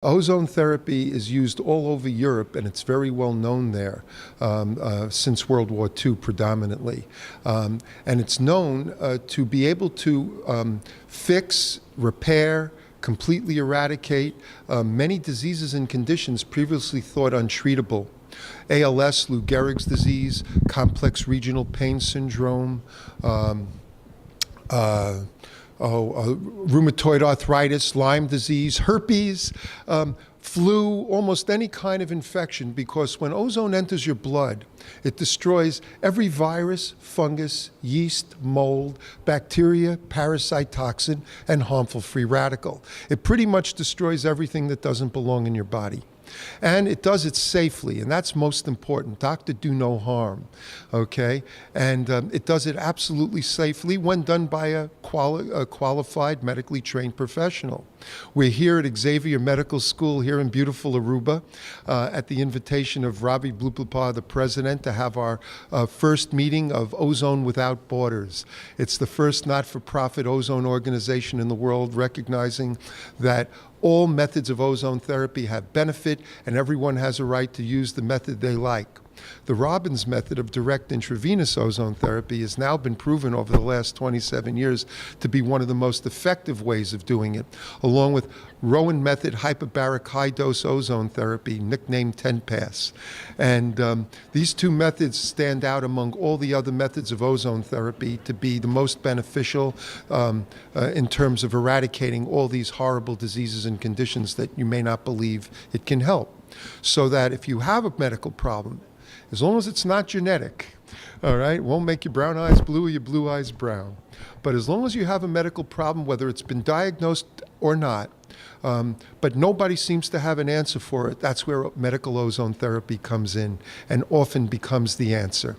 Ozone therapy is used all over Europe, and it's very well known there since World War II predominantly. And it's known to be able to fix, repair, completely eradicate many diseases and conditions previously thought untreatable. ALS, Lou Gehrig's disease, complex regional pain syndrome, rheumatoid arthritis, Lyme disease, herpes, flu, almost any kind of infection, because when ozone enters your blood, it destroys every virus, fungus, yeast, mold, bacteria, parasite, toxin, and harmful free radical. It pretty much destroys everything that doesn't belong in your body. And it does it safely, and that's most important. Doctor, do no harm, okay? And it does it absolutely safely when done by a qualified, medically trained professional. We're here at Xavier Medical School here in beautiful Aruba at the invitation of Ravi Bluplapa, the president, to have our first meeting of Ozone Without Borders. It's the first not-for-profit ozone organization in the world recognizing that all methods of ozone therapy have benefit, and everyone has a right to use the method they like. The Robbins method of direct intravenous ozone therapy has now been proven over the last 27 years to be one of the most effective ways of doing it, along with Rowan method hyperbaric high-dose ozone therapy, nicknamed 10-pass. And these two methods stand out among all the other methods of ozone therapy to be the most beneficial in terms of eradicating all these horrible diseases and conditions that you may not believe it can help. So that if you have a medical problem, as long as it's not genetic, all right, it won't make your brown eyes blue or your blue eyes brown. But as long as you have a medical problem, whether it's been diagnosed or not, but nobody seems to have an answer for it, that's where medical ozone therapy comes in and often becomes the answer.